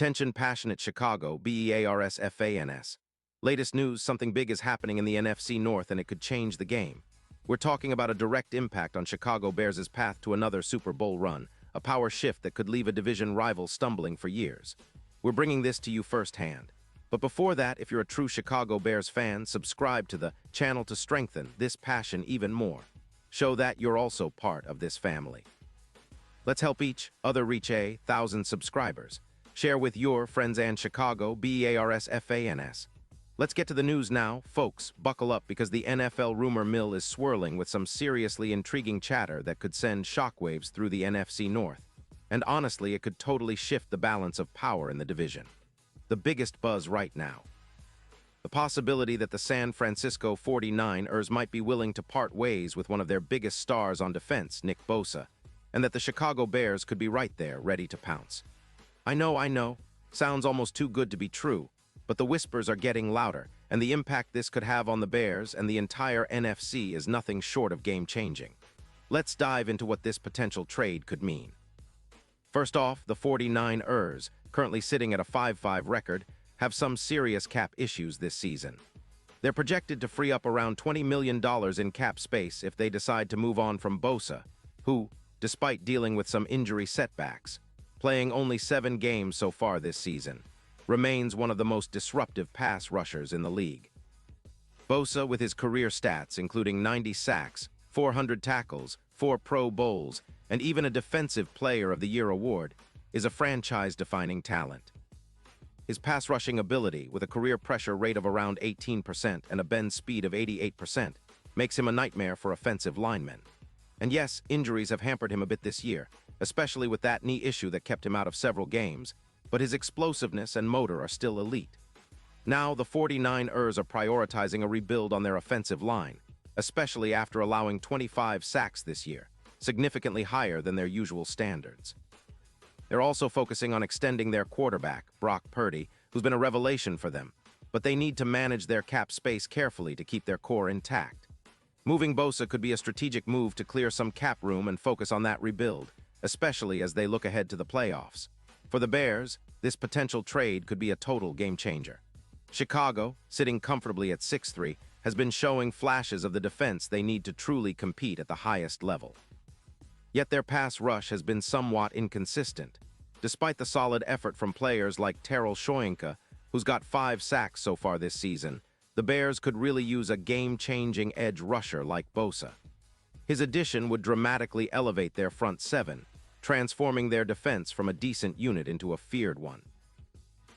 Attention passionate Chicago, Bears fans. Latest news, something big is happening in the NFC North and it could change the game. We're talking about a direct impact on Chicago Bears' path to another Super Bowl run, a power shift that could leave a division rival stumbling for years. We're bringing this to you firsthand. But before that, if you're a true Chicago Bears fan, subscribe to the channel to strengthen this passion even more. Show that you're also part of this family. Let's help each other reach 1,000 subscribers. Share with your friends and Chicago Bears fans. Let's get to the news now. Folks, buckle up because the NFL rumor mill is swirling with some seriously intriguing chatter that could send shockwaves through the NFC North. And honestly, it could totally shift the balance of power in the division. The biggest buzz right now: the possibility that the San Francisco 49ers might be willing to part ways with one of their biggest stars on defense, Nick Bosa, and that the Chicago Bears could be right there, ready to pounce. I know, sounds almost too good to be true, but the whispers are getting louder, and the impact this could have on the Bears and the entire NFC is nothing short of game-changing. Let's dive into what this potential trade could mean. First off, the 49ers, currently sitting at a 5-5 record, have some serious cap issues this season. They're projected to free up around $20 million in cap space if they decide to move on from Bosa, who, despite dealing with some injury setbacks, playing only 7 games so far this season, remains one of the most disruptive pass rushers in the league. Bosa, with his career stats including 90 sacks, 400 tackles, 4 Pro Bowls, and even a Defensive Player of the Year award, is a franchise-defining talent. His pass rushing ability, with a career pressure rate of around 18% and a bend speed of 88%, makes him a nightmare for offensive linemen. And yes, injuries have hampered him a bit this year, especially with that knee issue that kept him out of several games, but his explosiveness and motor are still elite. Now, the 49ers are prioritizing a rebuild on their offensive line, especially after allowing 25 sacks this year, significantly higher than their usual standards. They're also focusing on extending their quarterback, Brock Purdy, who's been a revelation for them, but they need to manage their cap space carefully to keep their core intact. Moving Bosa could be a strategic move to clear some cap room and focus on that rebuild, especially as they look ahead to the playoffs. For the Bears, this potential trade could be a total game-changer. Chicago, sitting comfortably at 6-3, has been showing flashes of the defense they need to truly compete at the highest level. Yet their pass rush has been somewhat inconsistent. Despite the solid effort from players like Terrell Shoyinka, who's got 5 sacks so far this season, the Bears could really use a game-changing edge rusher like Bosa. His addition would dramatically elevate their front seven, transforming their defense from a decent unit into a feared one.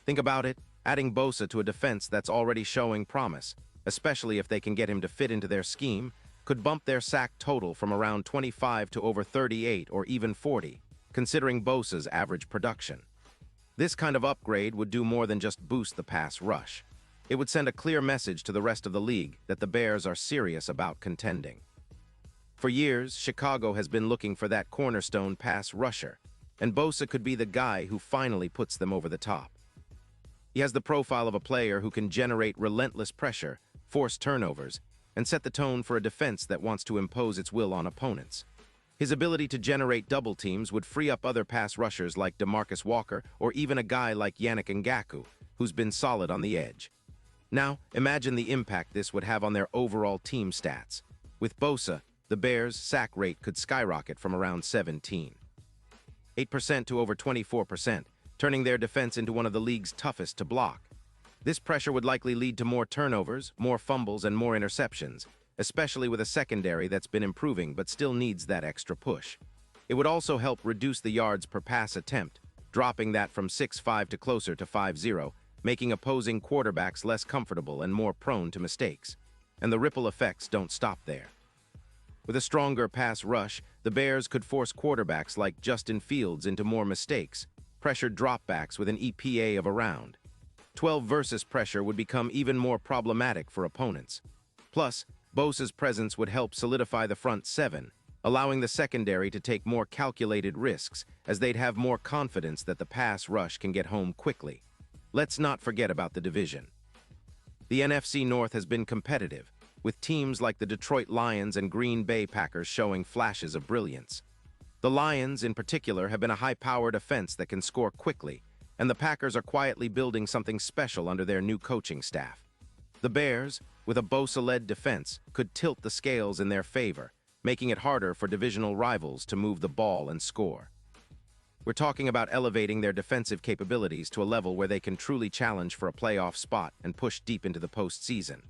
Think about it, adding Bosa to a defense that's already showing promise, especially if they can get him to fit into their scheme, could bump their sack total from around 25 to over 38 or even 40, considering Bosa's average production. This kind of upgrade would do more than just boost the pass rush. It would send a clear message to the rest of the league that the Bears are serious about contending. For years, Chicago has been looking for that cornerstone pass rusher, and Bosa could be the guy who finally puts them over the top. He has the profile of a player who can generate relentless pressure, force turnovers, and set the tone for a defense that wants to impose its will on opponents. His ability to generate double teams would free up other pass rushers like DeMarcus Walker or even a guy like Yannick Ngakoue, who's been solid on the edge. Now, imagine the impact this would have on their overall team stats. With Bosa, the Bears' sack rate could skyrocket from around 17.8% to over 24%, turning their defense into one of the league's toughest to block. This pressure would likely lead to more turnovers, more fumbles, and more interceptions, especially with a secondary that's been improving but still needs that extra push. It would also help reduce the yards per pass attempt, dropping that from 6.5 to closer to 5.0, making opposing quarterbacks less comfortable and more prone to mistakes. And the ripple effects don't stop there. With a stronger pass rush, the Bears could force quarterbacks like Justin Fields into more mistakes, pressured dropbacks with an EPA of around 12 versus pressure would become even more problematic for opponents. Plus, Bosa's presence would help solidify the front seven, allowing the secondary to take more calculated risks as they'd have more confidence that the pass rush can get home quickly. Let's not forget about the division. The NFC North has been competitive, with teams like the Detroit Lions and Green Bay Packers showing flashes of brilliance. The Lions, in particular, have been a high-powered offense that can score quickly, and the Packers are quietly building something special under their new coaching staff. The Bears, with a Bosa-led defense, could tilt the scales in their favor, making it harder for divisional rivals to move the ball and score. We're talking about elevating their defensive capabilities to a level where they can truly challenge for a playoff spot and push deep into the postseason.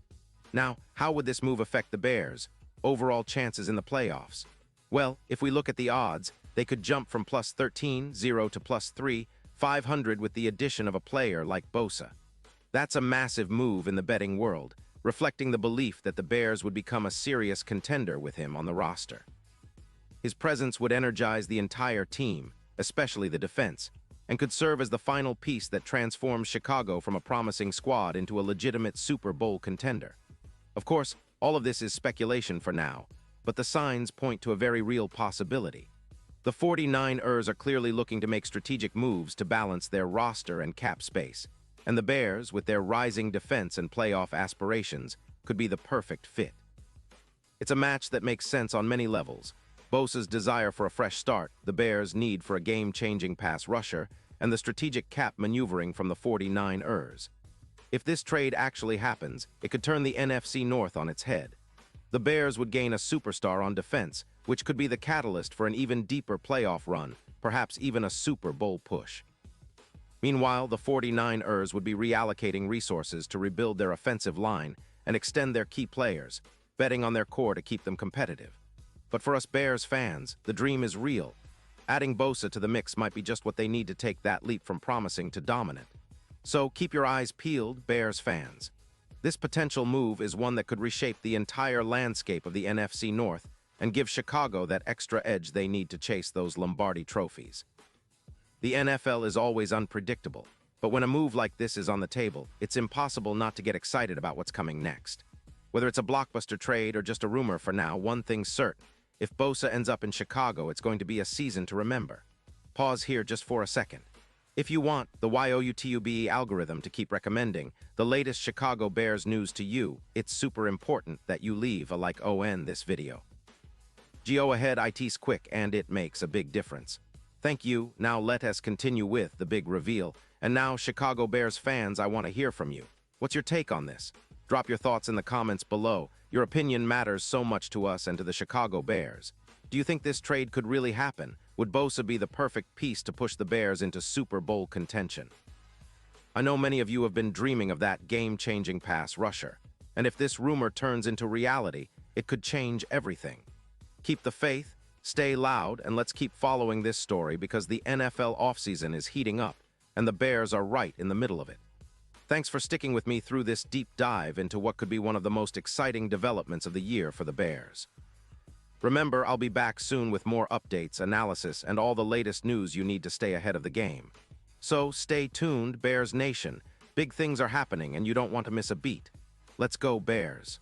Now, how would this move affect the Bears' overall chances in the playoffs? Well, if we look at the odds, they could jump from plus 13-0 to plus 3-500 with the addition of a player like Bosa. That's a massive move in the betting world, reflecting the belief that the Bears would become a serious contender with him on the roster. His presence would energize the entire team, especially the defense, and could serve as the final piece that transforms Chicago from a promising squad into a legitimate Super Bowl contender. Of course, all of this is speculation for now, but the signs point to a very real possibility. The 49ers are clearly looking to make strategic moves to balance their roster and cap space, and the Bears, with their rising defense and playoff aspirations, could be the perfect fit. It's a match that makes sense on many levels. Bosa's desire for a fresh start, the Bears' need for a game-changing pass rusher, and the strategic cap maneuvering from the 49ers. If this trade actually happens, it could turn the NFC North on its head. The Bears would gain a superstar on defense, which could be the catalyst for an even deeper playoff run, perhaps even a Super Bowl push. Meanwhile, the 49ers would be reallocating resources to rebuild their offensive line and extend their key players, betting on their core to keep them competitive. But for us Bears fans, the dream is real. Adding Bosa to the mix might be just what they need to take that leap from promising to dominant. So keep your eyes peeled, Bears fans. This potential move is one that could reshape the entire landscape of the NFC North and give Chicago that extra edge they need to chase those Lombardi trophies. The NFL is always unpredictable, but when a move like this is on the table, it's impossible not to get excited about what's coming next. Whether it's a blockbuster trade or just a rumor for now, one thing's certain. If Bosa ends up in Chicago, it's going to be a season to remember. Pause here just for a second. If you want the YOUTUBE algorithm to keep recommending the latest Chicago Bears news to you, it's super important that you leave a like on this video. Go ahead, it's quick and it makes a big difference. Thank you. Now let us continue with the big reveal. And now, Chicago Bears fans, I want to hear from you. What's your take on this? Drop your thoughts in the comments below. Your opinion matters so much to us and to the Chicago Bears. Do you think this trade could really happen? Would Bosa be the perfect piece to push the Bears into Super Bowl contention? I know many of you have been dreaming of that game-changing pass rusher. And if this rumor turns into reality, it could change everything. Keep the faith, stay loud, and let's keep following this story because the NFL offseason is heating up, and the Bears are right in the middle of it. Thanks for sticking with me through this deep dive into what could be one of the most exciting developments of the year for the Bears. Remember, I'll be back soon with more updates, analysis, and all the latest news you need to stay ahead of the game. So stay tuned, Bears Nation. Big things are happening, and you don't want to miss a beat. Let's go, Bears.